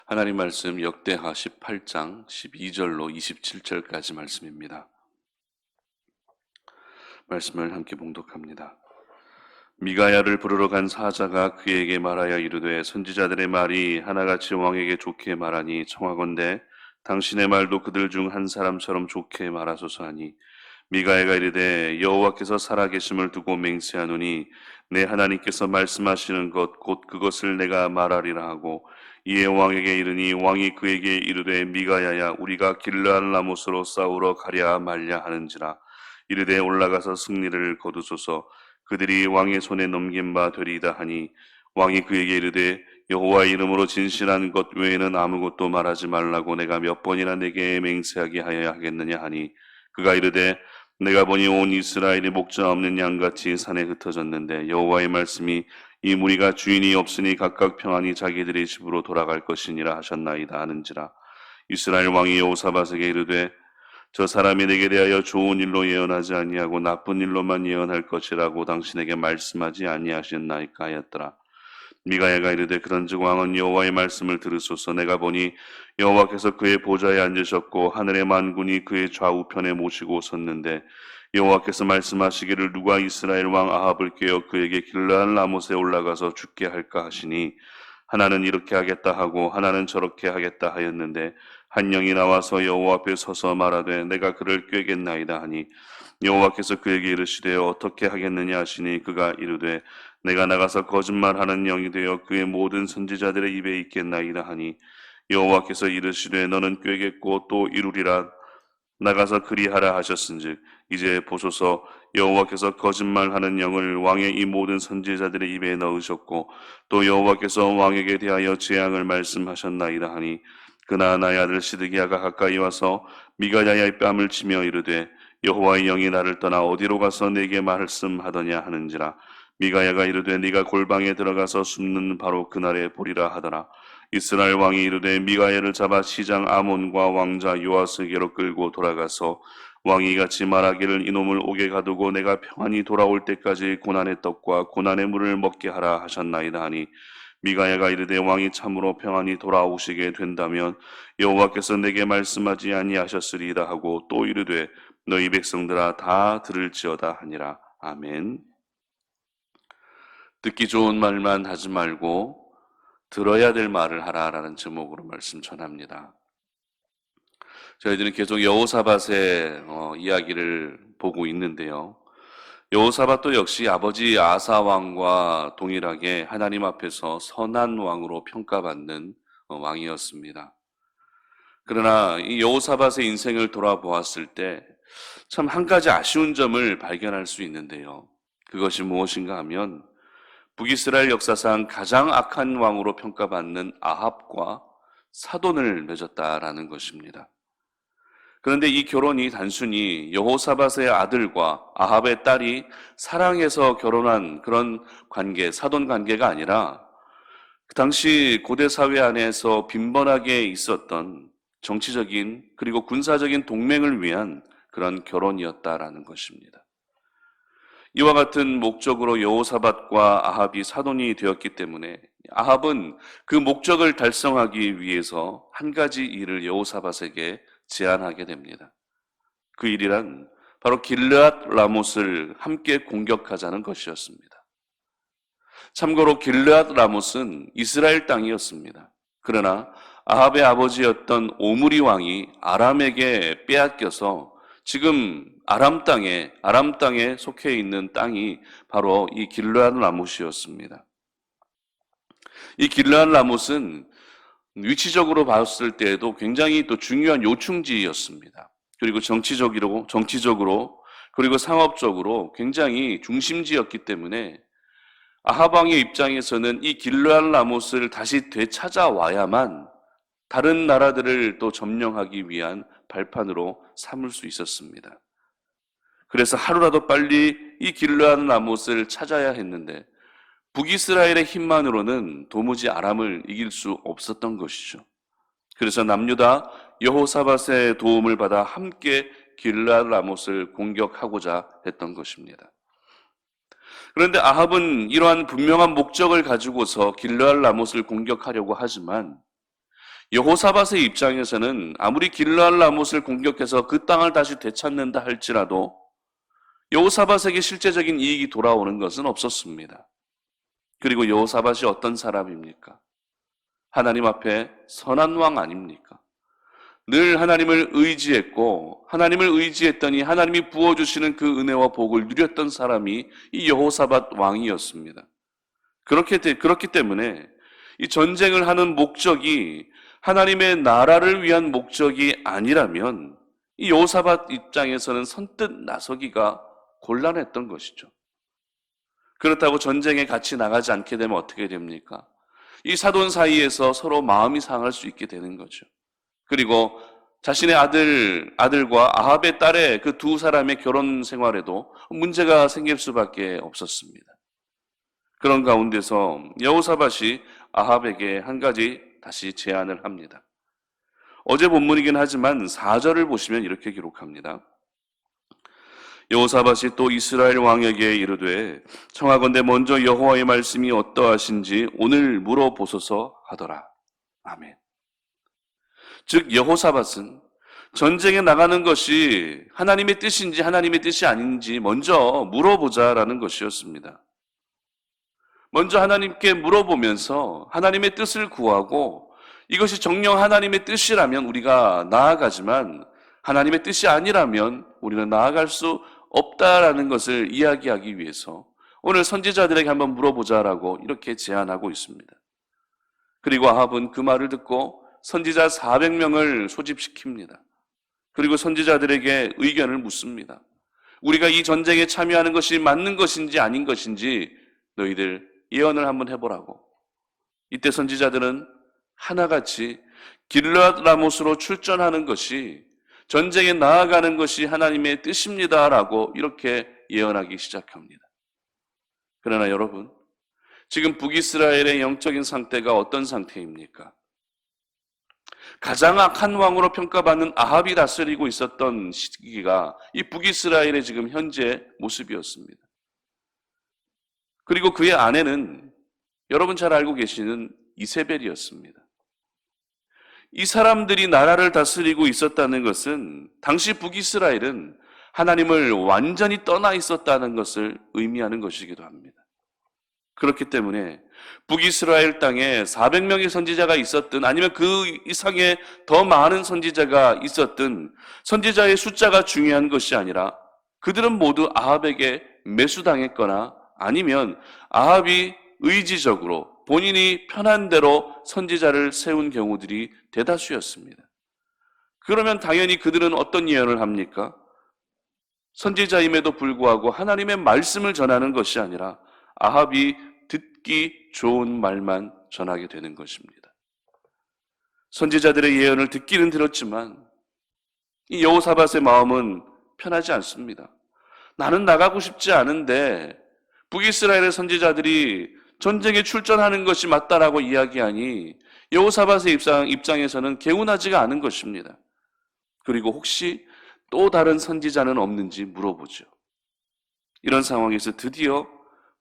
하나님 말씀 역대하 18장 12절로 27절까지 말씀입니다. 말씀을 함께 봉독합니다. 미가야를 부르러 간 사자가 그에게 말하여 이르되 선지자들의 말이 하나같이 왕에게 좋게 말하니 청하건대 당신의 말도 그들 중 한 사람처럼 좋게 말하소서 하니 미가야가 이르되 여호와께서 살아계심을 두고 맹세하노니 내 하나님께서 말씀하시는 것 곧 그것을 내가 말하리라 하고 이에 왕에게 이르니 왕이 그에게 이르되 미가야야 우리가 길르앗 라못으로 싸우러 가랴 말랴 하는지라 이르되 올라가서 승리를 거두소서 그들이 왕의 손에 넘긴 바 되리이다 하니 왕이 그에게 이르되 여호와의 이름으로 진실한 것 외에는 아무것도 말하지 말라고 내가 몇 번이나 내게 맹세하게 하여야 하겠느냐 하니 그가 이르되 내가 보니 온 이스라엘이 목자 없는 양같이 산에 흩어졌는데 여호와의 말씀이 이 무리가 주인이 없으니 각각 평안히 자기들의 집으로 돌아갈 것이니라 하셨나이다 하는지라. 이스라엘 왕이 여호사밧에게 이르되 저 사람이 내게 대하여 좋은 일로 예언하지 아니하고 나쁜 일로만 예언할 것이라고 당신에게 말씀하지 아니하셨나이까 하였더라. 미가야가 이르되 그런즉 왕은 여호와의 말씀을 들으소서. 내가 보니 여호와께서 그의 보좌에 앉으셨고 하늘의 만군이 그의 좌우편에 모시고 섰는데 여호와께서 말씀하시기를 누가 이스라엘 왕 아합을 깨어 그에게 길르앗 라못에 올라가서 죽게 할까 하시니 하나는 이렇게 하겠다 하고 하나는 저렇게 하겠다 하였는데 한 영이 나와서 여호와 앞에 서서 말하되 내가 그를 꾀겠나이다 하니 여호와께서 그에게 이르시되 어떻게 하겠느냐 하시니 그가 이르되 내가 나가서 거짓말하는 영이 되어 그의 모든 선지자들의 입에 있겠나이다 하니 여호와께서 이르시되 너는 꾀겠고 또 이루리라 나가서 그리하라 하셨은즉 이제 보소서 여호와께서 거짓말하는 영을 왕의 이 모든 선지자들의 입에 넣으셨고 또 여호와께서 왕에게 대하여 재앙을 말씀하셨나이다 하니 그나 나의 아들 시드기야가 가까이 와서 미가야의 뺨을 치며 이르되 여호와의 영이 나를 떠나 어디로 가서 내게 말씀하더냐 하는지라. 미가야가 이르되 네가 골방에 들어가서 숨는 바로 그날에 보리라 하더라. 이스라엘 왕이 이르되 미가야를 잡아 시장 아몬과 왕자 요아스에게로 끌고 돌아가서 왕이 같이 말하기를 이놈을 옥에 가두고 내가 평안히 돌아올 때까지 고난의 떡과 고난의 물을 먹게 하라 하셨나이다 하니 미가야가 이르되 왕이 참으로 평안히 돌아오시게 된다면 여호와께서 내게 말씀하지 아니하셨으리이다 하고 또 이르되 너희 백성들아 다 들을지어다 하니라. 아멘. 듣기 좋은 말만 하지 말고 들어야 될 말을 하라라는 제목으로 말씀 전합니다. 저희들은 계속 여호사밧의 이야기를 보고 있는데요. 여호사밧도 역시 아버지 아사 왕과 동일하게 하나님 앞에서 선한 왕으로 평가받는 왕이었습니다. 그러나 이 여호사밧의 인생을 돌아보았을 때 참 한 가지 아쉬운 점을 발견할 수 있는데요. 그것이 무엇인가 하면 북이스라엘 역사상 가장 악한 왕으로 평가받는 아합과 사돈을 맺었다라는 것입니다. 그런데 이 결혼이 단순히 여호사밧의 아들과 아합의 딸이 사랑해서 결혼한 그런 관계, 사돈 관계가 아니라 그 당시 고대 사회 안에서 빈번하게 있었던 정치적인 그리고 군사적인 동맹을 위한 그런 결혼이었다라는 것입니다. 이와 같은 목적으로 여호사밧과 아합이 사돈이 되었기 때문에 아합은 그 목적을 달성하기 위해서 한 가지 일을 여호사밧에게 제안하게 됩니다. 그 일이란 바로 길르앗 라못을 함께 공격하자는 것이었습니다. 참고로 길르앗 라못은 이스라엘 땅이었습니다. 그러나 아합의 아버지였던 오므리 왕이 아람에게 빼앗겨서 지금 아람 땅에 속해 있는 땅이 바로 이 길르앗 라못이었습니다. 이 길르앗 라못은 위치적으로 봤을 때에도 굉장히 또 중요한 요충지였습니다. 그리고 정치적으로 그리고 상업적으로 굉장히 중심지였기 때문에 아합 왕의 입장에서는 이 길르앗 라못을 다시 되찾아와야만 다른 나라들을 또 점령하기 위한 발판으로 삼을 수 있었습니다. 그래서 하루라도 빨리 이 길르앗 라못을 찾아야 했는데 북이스라엘의 힘만으로는 도무지 아람을 이길 수 없었던 것이죠. 그래서 남유다 여호사밧의 도움을 받아 함께 길르앗 라못을 공격하고자 했던 것입니다. 그런데 아합은 이러한 분명한 목적을 가지고서 길르앗 라못을 공격하려고 하지만 여호사밧의 입장에서는 아무리 길르앗 라못을 공격해서 그 땅을 다시 되찾는다 할지라도 여호사밧에게 실제적인 이익이 돌아오는 것은 없었습니다. 그리고 여호사밧이 어떤 사람입니까? 하나님 앞에 선한 왕 아닙니까? 늘 하나님을 의지했고 하나님을 의지했더니 하나님이 부어주시는 그 은혜와 복을 누렸던 사람이 이 여호사밧 왕이었습니다. 그렇기 때문에 이 전쟁을 하는 목적이 하나님의 나라를 위한 목적이 아니라면 이 여호사밧 입장에서는 선뜻 나서기가 곤란했던 것이죠. 그렇다고 전쟁에 같이 나가지 않게 되면 어떻게 됩니까? 이 사돈 사이에서 서로 마음이 상할 수 있게 되는 거죠. 그리고 자신의 아들과 아합의 딸의 그 두 사람의 결혼 생활에도 문제가 생길 수밖에 없었습니다. 그런 가운데서 여호사밧이 아합에게 한 가지 다시 제안을 합니다. 어제 본문이긴 하지만 4절을 보시면 이렇게 기록합니다. 여호사밧이 또 이스라엘 왕에게 이르되 청하건대 먼저 여호와의 말씀이 어떠하신지 오늘 물어보소서 하더라. 아멘. 즉 여호사밧은 전쟁에 나가는 것이 하나님의 뜻인지 하나님의 뜻이 아닌지 먼저 물어보자라는 것이었습니다. 먼저 하나님께 물어보면서 하나님의 뜻을 구하고 이것이 정녕 하나님의 뜻이라면 우리가 나아가지만 하나님의 뜻이 아니라면 우리는 나아갈 수 없다라는 것을 이야기하기 위해서 오늘 선지자들에게 한번 물어보자라고 이렇게 제안하고 있습니다. 그리고 아합은 그 말을 듣고 선지자 400명을 소집시킵니다. 그리고 선지자들에게 의견을 묻습니다. 우리가 이 전쟁에 참여하는 것이 맞는 것인지 아닌 것인지 너희들 예언을 한번 해보라고. 이때 선지자들은 하나같이 길르앗 라못으로 출전하는 것이 전쟁에 나아가는 것이 하나님의 뜻입니다라고 이렇게 예언하기 시작합니다. 그러나 여러분, 지금 북이스라엘의 영적인 상태가 어떤 상태입니까? 가장 악한 왕으로 평가받는 아합이 다스리고 있었던 시기가 이 북이스라엘의 지금 현재 모습이었습니다. 그리고 그의 아내는 여러분 잘 알고 계시는 이세벨이었습니다. 이 사람들이 나라를 다스리고 있었다는 것은 당시 북이스라엘은 하나님을 완전히 떠나 있었다는 것을 의미하는 것이기도 합니다. 그렇기 때문에 북이스라엘 땅에 400명의 선지자가 있었든 아니면 그 이상의 더 많은 선지자가 있었든 선지자의 숫자가 중요한 것이 아니라 그들은 모두 아합에게 매수당했거나 아니면 아합이 의지적으로 본인이 편한 대로 선지자를 세운 경우들이 대다수였습니다. 그러면 당연히 그들은 어떤 예언을 합니까? 선지자임에도 불구하고 하나님의 말씀을 전하는 것이 아니라 아합이 듣기 좋은 말만 전하게 되는 것입니다. 선지자들의 예언을 듣기는 들었지만 이 여호사밧의 마음은 편하지 않습니다. 나는 나가고 싶지 않은데 북이스라엘의 선지자들이 전쟁에 출전하는 것이 맞다라고 이야기하니 여호사밧의 입장에서는 개운하지가 않은 것입니다. 그리고 혹시 또 다른 선지자는 없는지 물어보죠. 이런 상황에서 드디어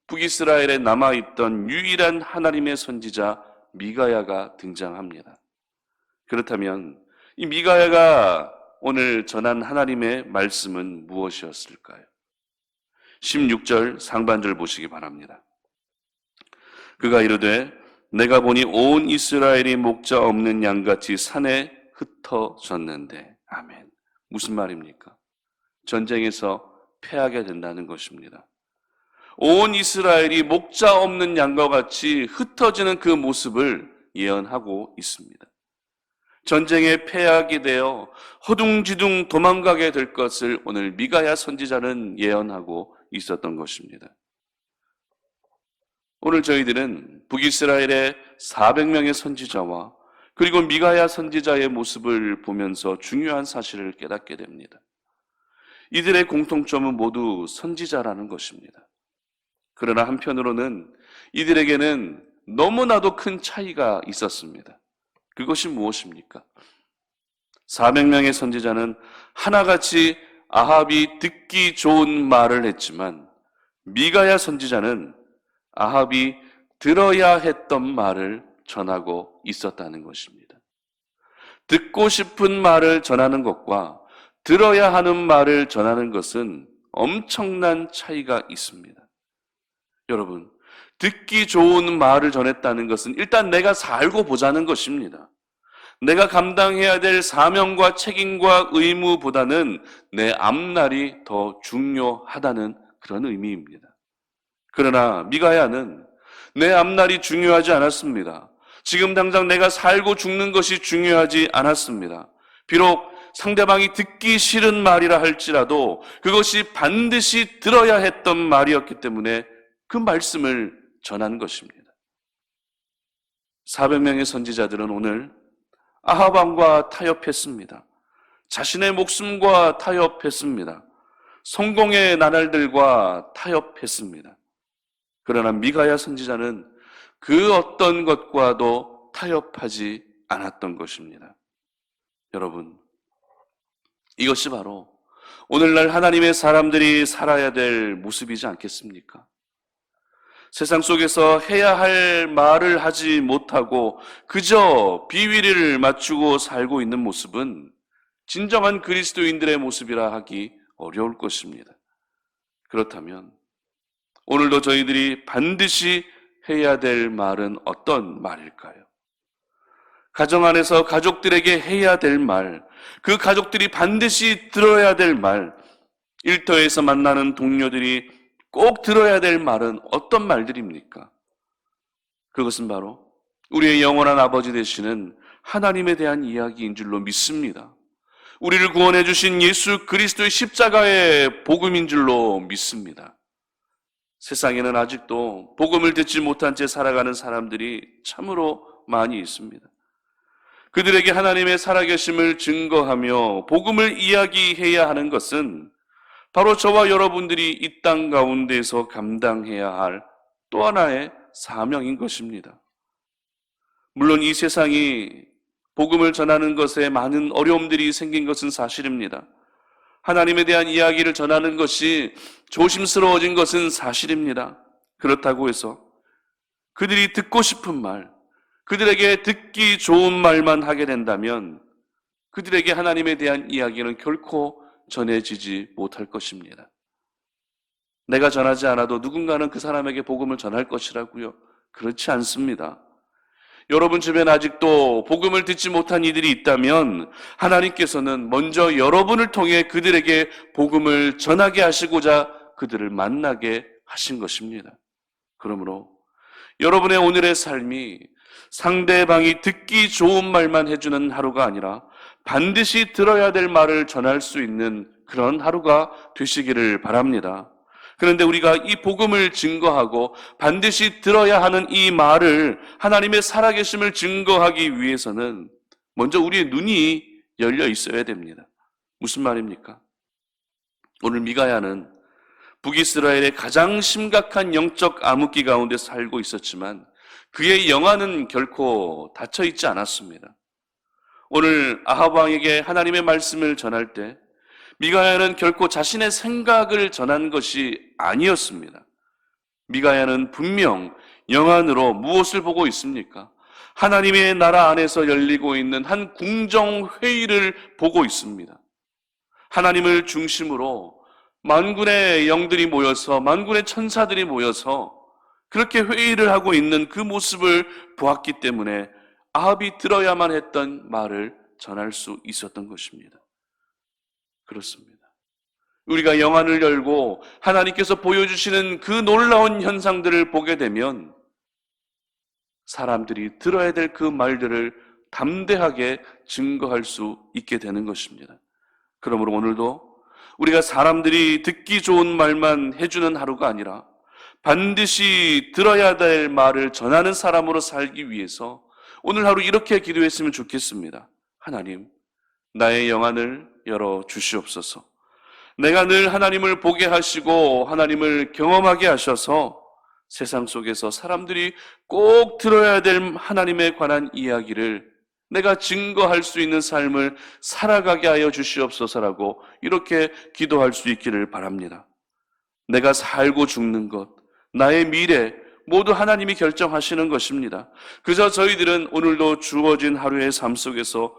북이스라엘에 남아있던 유일한 하나님의 선지자 미가야가 등장합니다. 그렇다면 이 미가야가 오늘 전한 하나님의 말씀은 무엇이었을까요? 16절 상반절 보시기 바랍니다. 그가 이르되 내가 보니 온 이스라엘이 목자 없는 양같이 산에 흩어졌는데. 아멘. 무슨 말입니까? 전쟁에서 패하게 된다는 것입니다. 온 이스라엘이 목자 없는 양과 같이 흩어지는 그 모습을 예언하고 있습니다. 전쟁에 패하게 되어 허둥지둥 도망가게 될 것을 오늘 미가야 선지자는 예언하고 있었던 것입니다. 오늘 저희들은 북이스라엘의 400명의 선지자와 그리고 미가야 선지자의 모습을 보면서 중요한 사실을 깨닫게 됩니다. 이들의 공통점은 모두 선지자라는 것입니다. 그러나 한편으로는 이들에게는 너무나도 큰 차이가 있었습니다. 그것이 무엇입니까? 400명의 선지자는 하나같이 아합이 듣기 좋은 말을 했지만 미가야 선지자는 아합이 들어야 했던 말을 전하고 있었다는 것입니다. 듣고 싶은 말을 전하는 것과 들어야 하는 말을 전하는 것은 엄청난 차이가 있습니다. 여러분, 듣기 좋은 말을 전했다는 것은 일단 내가 살고 보자는 것입니다. 내가 감당해야 될 사명과 책임과 의무보다는 내 앞날이 더 중요하다는 그런 의미입니다. 그러나 미가야는 내 앞날이 중요하지 않았습니다. 지금 당장 내가 살고 죽는 것이 중요하지 않았습니다. 비록 상대방이 듣기 싫은 말이라 할지라도 그것이 반드시 들어야 했던 말이었기 때문에 그 말씀을 전한 것입니다. 400명의 선지자들은 오늘 아합 왕과 타협했습니다. 자신의 목숨과 타협했습니다. 성공의 나날들과 타협했습니다. 그러나 미가야 선지자는 그 어떤 것과도 타협하지 않았던 것입니다. 여러분, 이것이 바로 오늘날 하나님의 사람들이 살아야 될 모습이지 않겠습니까? 세상 속에서 해야 할 말을 하지 못하고 그저 비위를 맞추고 살고 있는 모습은 진정한 그리스도인들의 모습이라 하기 어려울 것입니다. 그렇다면 오늘도 저희들이 반드시 해야 될 말은 어떤 말일까요? 가정 안에서 가족들에게 해야 될 말, 그 가족들이 반드시 들어야 될 말, 일터에서 만나는 동료들이 꼭 들어야 될 말은 어떤 말들입니까? 그것은 바로 우리의 영원한 아버지 되시는 하나님에 대한 이야기인 줄로 믿습니다. 우리를 구원해 주신 예수 그리스도의 십자가의 복음인 줄로 믿습니다. 세상에는 아직도 복음을 듣지 못한 채 살아가는 사람들이 참으로 많이 있습니다. 그들에게 하나님의 살아계심을 증거하며 복음을 이야기해야 하는 것은 바로 저와 여러분들이 이 땅 가운데서 감당해야 할 또 하나의 사명인 것입니다. 물론 이 세상이 복음을 전하는 것에 많은 어려움들이 생긴 것은 사실입니다. 하나님에 대한 이야기를 전하는 것이 조심스러워진 것은 사실입니다. 그렇다고 해서 그들이 듣고 싶은 말, 그들에게 듣기 좋은 말만 하게 된다면 그들에게 하나님에 대한 이야기는 결코 전해지지 못할 것입니다. 내가 전하지 않아도 누군가는 그 사람에게 복음을 전할 것이라고요? 그렇지 않습니다. 여러분 주변에 아직도 복음을 듣지 못한 이들이 있다면 하나님께서는 먼저 여러분을 통해 그들에게 복음을 전하게 하시고자 그들을 만나게 하신 것입니다. 그러므로 여러분의 오늘의 삶이 상대방이 듣기 좋은 말만 해주는 하루가 아니라 반드시 들어야 될 말을 전할 수 있는 그런 하루가 되시기를 바랍니다. 그런데 우리가 이 복음을 증거하고 반드시 들어야 하는 이 말을 하나님의 살아계심을 증거하기 위해서는 먼저 우리의 눈이 열려 있어야 됩니다. 무슨 말입니까? 오늘 미가야는 북이스라엘의 가장 심각한 영적 암흑기 가운데 살고 있었지만 그의 영안은 결코 닫혀 있지 않았습니다. 오늘 아합 왕에게 하나님의 말씀을 전할 때 미가야는 결코 자신의 생각을 전한 것이 아니었습니다. 미가야는 분명 영안으로 무엇을 보고 있습니까? 하나님의 나라 안에서 열리고 있는 한 궁정회의를 보고 있습니다. 하나님을 중심으로 만군의 영들이 모여서, 만군의 천사들이 모여서 그렇게 회의를 하고 있는 그 모습을 보았기 때문에 아합이 들어야만 했던 말을 전할 수 있었던 것입니다. 그렇습니다. 우리가 영안을 열고 하나님께서 보여주시는 그 놀라운 현상들을 보게 되면 사람들이 들어야 될 그 말들을 담대하게 증거할 수 있게 되는 것입니다. 그러므로 오늘도 우리가 사람들이 듣기 좋은 말만 해주는 하루가 아니라 반드시 들어야 될 말을 전하는 사람으로 살기 위해서 오늘 하루 이렇게 기도했으면 좋겠습니다. 하나님, 나의 영안을 열어 주시옵소서. 내가 늘 하나님을 보게 하시고 하나님을 경험하게 하셔서 세상 속에서 사람들이 꼭 들어야 될 하나님에 관한 이야기를 내가 증거할 수 있는 삶을 살아가게 하여 주시옵소서라고 이렇게 기도할 수 있기를 바랍니다. 내가 살고 죽는 것, 나의 미래 모두 하나님이 결정하시는 것입니다. 그저 저희들은 오늘도 주어진 하루의 삶 속에서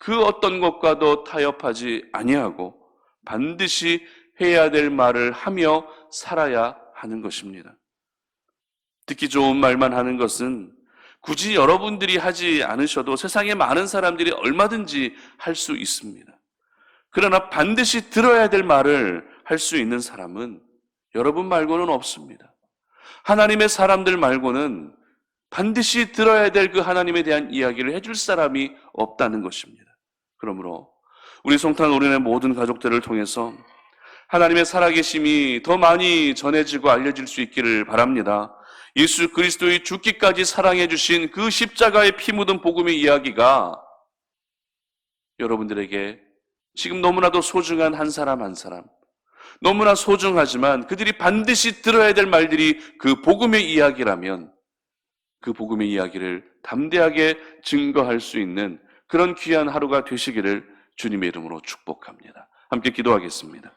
그 어떤 것과도 타협하지 아니하고 반드시 해야 될 말을 하며 살아야 하는 것입니다. 듣기 좋은 말만 하는 것은 굳이 여러분들이 하지 않으셔도 세상에 많은 사람들이 얼마든지 할 수 있습니다. 그러나 반드시 들어야 될 말을 할 수 있는 사람은 여러분 말고는 없습니다. 하나님의 사람들 말고는 반드시 들어야 될 그 하나님에 대한 이야기를 해줄 사람이 없다는 것입니다. 그러므로 우리 성탄 오륜의 모든 가족들을 통해서 하나님의 살아계심이 더 많이 전해지고 알려질 수 있기를 바랍니다. 예수 그리스도의 죽기까지 사랑해 주신 그 십자가의 피 묻은 복음의 이야기가 여러분들에게 지금 너무나도 소중한 한 사람 한 사람, 너무나 소중하지만 그들이 반드시 들어야 될 말들이 그 복음의 이야기라면 그 복음의 이야기를 담대하게 증거할 수 있는 그런 귀한 하루가 되시기를 주님의 이름으로 축복합니다. 함께 기도하겠습니다.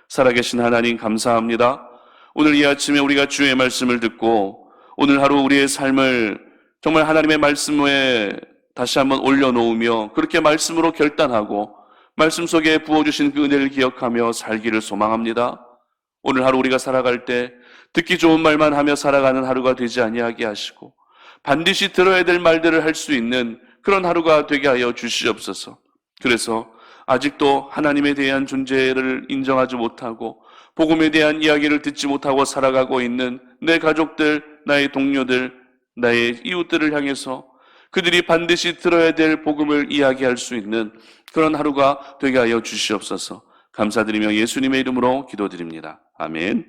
살아계신 하나님 감사합니다. 오늘 이 아침에 우리가 주의 말씀을 듣고 오늘 하루 우리의 삶을 정말 하나님의 말씀에 다시 한번 올려놓으며 그렇게 말씀으로 결단하고 말씀 속에 부어주신 그 은혜를 기억하며 살기를 소망합니다. 오늘 하루 우리가 살아갈 때 듣기 좋은 말만 하며 살아가는 하루가 되지 아니하게 하시고 반드시 들어야 될 말들을 할 수 있는 그런 하루가 되게 하여 주시옵소서. 그래서 아직도 하나님에 대한 존재를 인정하지 못하고 복음에 대한 이야기를 듣지 못하고 살아가고 있는 내 가족들, 나의 동료들, 나의 이웃들을 향해서 그들이 반드시 들어야 될 복음을 이야기할 수 있는 그런 하루가 되게 하여 주시옵소서. 감사드리며 예수님의 이름으로 기도드립니다. 아멘.